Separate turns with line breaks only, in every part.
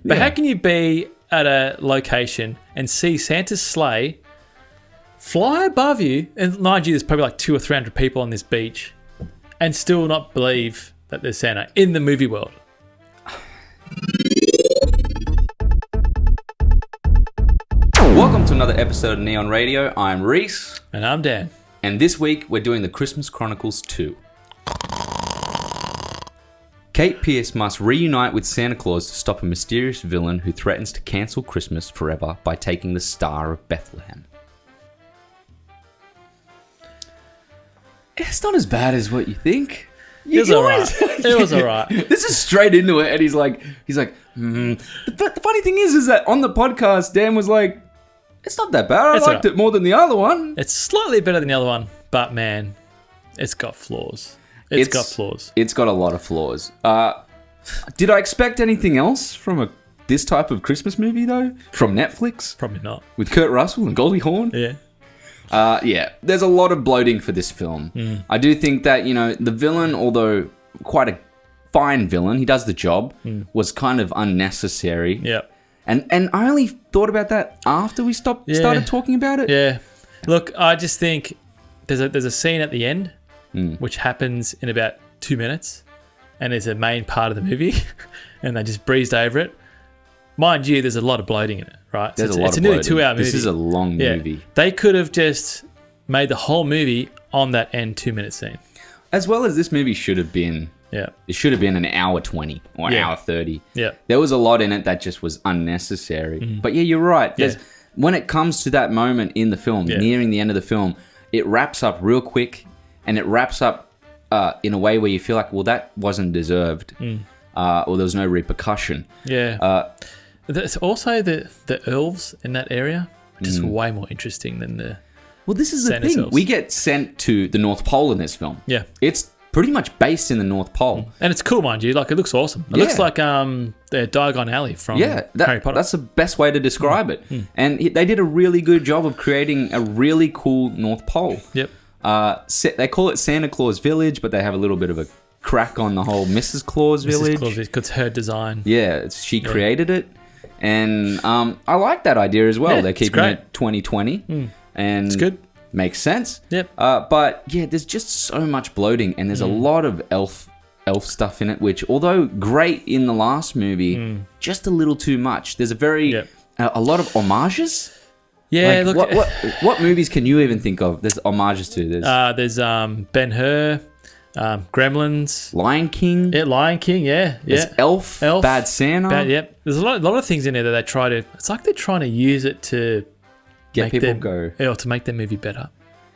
But how can you be at a location and see Santa's sleigh fly above you, and mind you, there's probably like 200 or 300 people on this beach, and still not believe that there's Santa in the movie world?
Welcome to another episode of Neon Radio. I'm Reece.
And I'm Dan.
And this week we're doing the Christmas Chronicles 2. Kate Pierce must reunite with Santa Claus to stop a mysterious villain who threatens to cancel Christmas forever by taking the Star of Bethlehem. It's not as bad as what you think.
It was alright. It was alright.
This is straight into it, and he's like, The funny thing is that on the podcast, Dan was like, it's not that bad. I liked it more than the other one.
It's slightly better than the other one, but man, it's got flaws. It's got flaws.
It's got a lot of flaws. Did I expect anything else from this type of Christmas movie, though? From Netflix?
Probably not.
With Kurt Russell and Goldie Hawn?
Yeah.
There's a lot of bloating for this film. I do think that, the villain, although quite a fine villain, he does the job, was kind of unnecessary.
Yeah.
And I only thought about that after we started talking about it.
Yeah. Look, I just think there's a scene at the end which happens in about 2 minutes and is a main part of the movie and they just breezed over it. Mind you, there's a lot of bloating in it, right?
There's
It's a nearly 2-hour movie.
This is a long movie.
They could have just made the whole movie on that end 2-minute scene.
As well as this movie should have been.
Yeah.
It should have been an hour 20 or an hour 30.
Yeah.
There was a lot in it that just was unnecessary. But yeah, you're right. When it comes to that moment in the film, nearing the end of the film, it wraps up real quick and it wraps up in a way where you feel like, well, that wasn't deserved or there was no repercussion.
Yeah. There's also the elves in that area are just way more interesting than the
Well, this is
Santa's
the thing.
elves.
We get sent to the North Pole in this film.
Yeah.
It's pretty much based in the North Pole.
And it's cool, mind you. Like, it looks awesome. It looks like the Diagon Alley from Harry Potter.
That's the best way to describe it. And they did a really good job of creating a really cool North Pole.
Yep.
They call it Santa Claus Village, but they have a little bit of a crack on the whole Mrs. Claus Village.
Mrs. Claus, because it's her design.
Yeah, she created it. And I like that idea as well.
Yeah,
They're keeping it 2020. And
it's good.
Makes sense.
Yep.
But yeah, there's just so much bloating and there's a lot of elf stuff in it, which although great in the last movie, just a little too much. There's a lot of homages.
Yeah,
like,
look.
What movies can you even think of? There's homages to.
There's Ben-Hur, Gremlins,
Lion King.
Yeah, Lion King. Yeah,
There's Elf, Bad Santa.
Yep. There's a lot of things in there that they try to. It's like they're trying to use it to
get people go.
Yeah, or to make their movie better.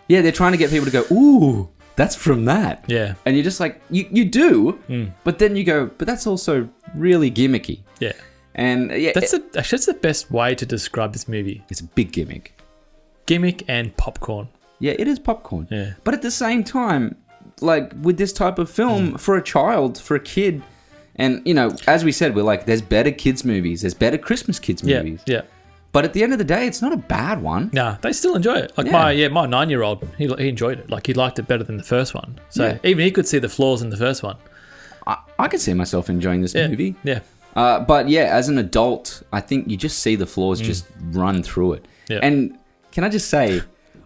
Yeah, they're trying to get people to go, ooh, that's from that.
Yeah.
And you're just like, you do, but then you go, but that's also really gimmicky.
Yeah.
And yeah,
that's the best way to describe this movie.
It's a big gimmick.
Gimmick and popcorn.
Yeah, it is popcorn.
Yeah.
But at the same time, like with this type of film, for a child, for a kid, and as we said, we're like, there's better kids movies, there's better Christmas kids movies.
Yeah.
But at the end of the day, it's not a bad one.
Nah, they still enjoy it. Like my 9-year-old, he enjoyed it. Like he liked it better than the first one. So even he could see the flaws in the first one.
I could see myself enjoying this movie.
Yeah.
But yeah, as an adult, I think you just see the flaws just run through it.
Yeah.
And can I just say,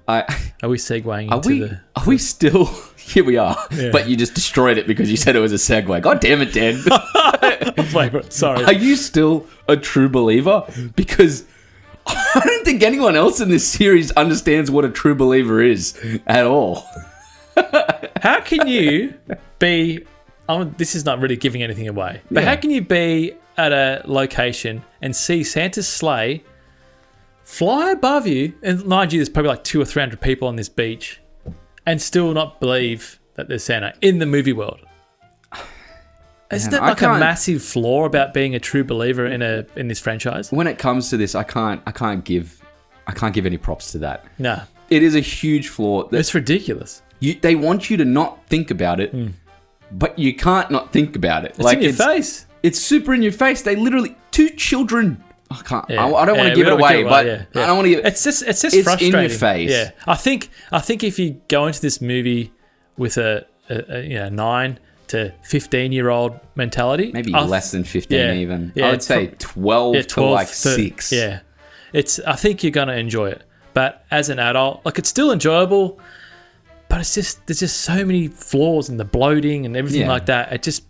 are we segueing into
Are we still? Here we are. Yeah. But you just destroyed it because you said it was a segue. God damn it, Dan.
Wait, sorry.
Are you still a true believer? Because I don't think anyone else in this series understands what a true believer is at all.
How can you be... this is not really giving anything away. But how can you be at a location and see Santa's sleigh fly above you, and mind you, there's probably like 200 or 300 people on this beach, and still not believe that there's Santa in the movie world? Isn't that like a massive flaw about being a true believer in this franchise?
When it comes to this, I can't give any props to that.
No.
It is a huge flaw.
It's ridiculous.
They want you to not think about it, but you can't not think about it.
It's in your face.
It's super in your face. They literally, 2 children. I can't.
Yeah.
I don't want to give it away, but I don't want to give.
It's just frustrating.
In your face.
Yeah, I think if you go into this movie with a 9, to 15-year-old mentality.
Maybe less than 15 even. I would say 12 to like 6.
Yeah. I think you're going to enjoy it. But as an adult, like, it's still enjoyable, but there's just so many flaws in the bloating and everything like that. It's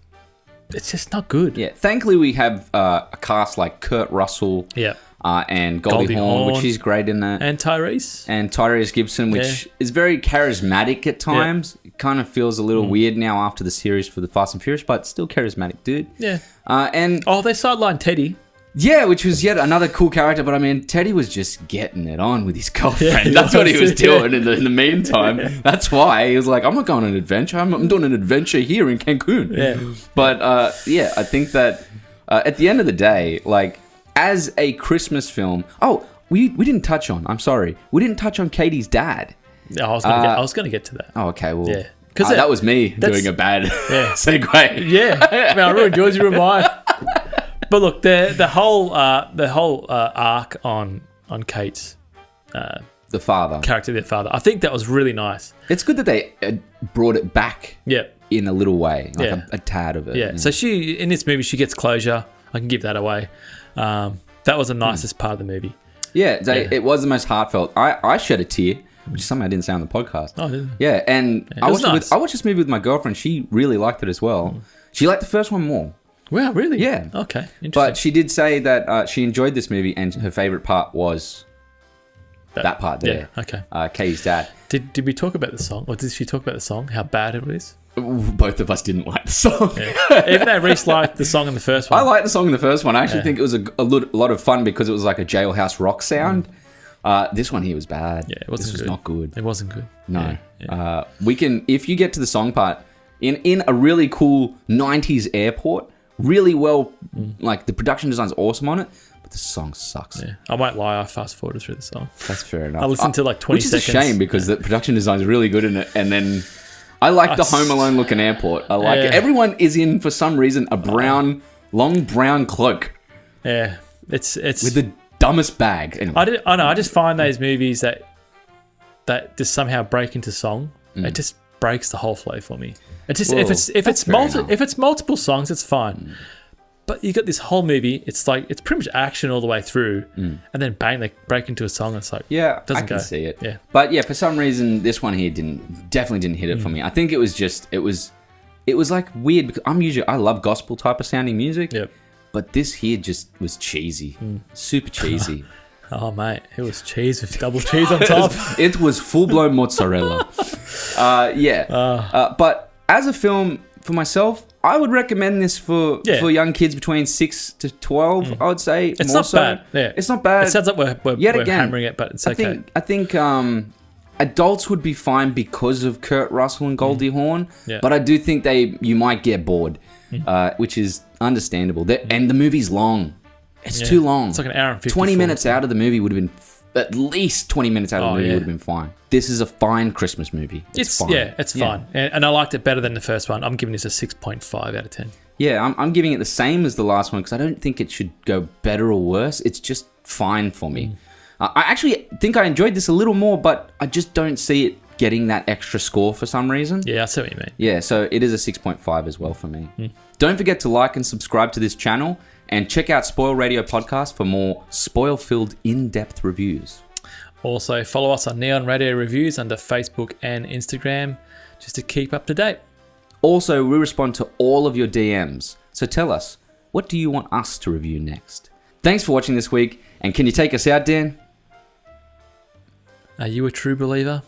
just not good.
Yeah. Thankfully, we have a cast like Kurt Russell.
Yeah.
And Goldie Hawn, which is great in that.
And Tyrese
Gibson, which is very charismatic at times. Yeah. It kind of feels a little weird now after the series for the Fast and Furious, but still charismatic dude.
Yeah.
And
they sidelined Teddy.
Yeah, which was yet another cool character. But I mean, Teddy was just getting it on with his girlfriend. That's what he was doing in the meantime. That's why he was like, I'm not going on an adventure. I'm doing an adventure here in Cancun.
Yeah.
But I think that at the end of the day, like, as a Christmas film... Oh, we didn't touch on... I'm sorry. We didn't touch on Katie's dad.
I was going to get to that.
Oh, okay. Well,
yeah.
That was me doing a bad segue.
Yeah. I mean, I ruined yours, you ruined mine. But look, the whole arc on Kate's...
the father.
Character, their father. I think that was really nice.
It's good that they brought it back in a little way. Like a tad of it.
Yeah. So in this movie, she gets closure. I can give that away. That was the nicest part of the movie. Yeah,
it was the most heartfelt. I shed a tear, which is something I didn't say on the podcast.
Oh, didn't you?
Yeah, and I watched this movie with my girlfriend. She really liked it as well. She liked the first one more.
Wow, really?
Yeah.
Okay, interesting.
But she did say that she enjoyed this movie, and her favourite part was that part there.
Yeah, okay.
Katie's dad.
Did we talk about the song? Or did she talk about the song? How bad it is?
Both of us didn't like the song.
Yeah. Even though Reece liked the song in the first one.
I liked the song in the first one. I actually think it was a lot of fun because it was like a jailhouse rock sound. This one here was bad.
Yeah, it wasn't
This was not good.
It wasn't good.
No. Yeah. We can, if you get to the song part, in a really cool 90s airport, really well, like the production design's awesome on it, but the song sucks.
Yeah. I won't lie, I fast forwarded through the song.
That's fair enough.
I listened to like 20 seconds.
Which is a shame because the production design's really good in it, and then... I like the Home Alone looking airport. I like it. Everyone is in, for some reason, a long brown cloak.
Yeah. It's
with the dumbest bag. Anyway.
I know. I just find those movies that just somehow break into song. It just breaks the whole flow for me. It just if it's multiple songs, it's fine. But you got this whole movie. It's pretty much action all the way through, and then bang, they break into a song. And it's like
I can see it. Yeah, but for some reason, this one here definitely didn't hit it for me. I think it was like weird because I love gospel type of sounding music.
Yep.
But this here just was cheesy, super cheesy.
Oh mate, it was cheese with double cheese on top.
It was full blown mozzarella. But as a film for myself, I would recommend this for young kids between 6 to 12, I would say.
It's not bad. Yeah.
It's not bad.
It sounds like we're hammering it, but it's okay.
I think adults would be fine because of Kurt Russell and Goldie Hawn, but I do think you might get bored, which is understandable. And the movie's long. It's too long.
It's like an hour and 50.
20 minutes out of the movie would have been... At least 20 minutes out of the movie would have been fine. This is a fine Christmas movie. It's fine.
Yeah, it's fine. And I liked it better than the first one. I'm giving this a 6.5 out of 10.
Yeah, I'm giving it the same as the last one because I don't think it should go better or worse. It's just fine for me. I actually think I enjoyed this a little more, but I just don't see it getting that extra score for some reason.
Yeah, I see what you mean.
Yeah, so it is a 6.5 as well for me. Don't forget to like and subscribe to this channel. And check out Spoil Radio Podcast for more spoil-filled, in-depth reviews.
Also, follow us on Neon Radio Reviews under Facebook and Instagram just to keep up to date.
Also, we respond to all of your DMs. So tell us, what do you want us to review next? Thanks for watching this week. And can you take us out, Dan?
Are you a true believer?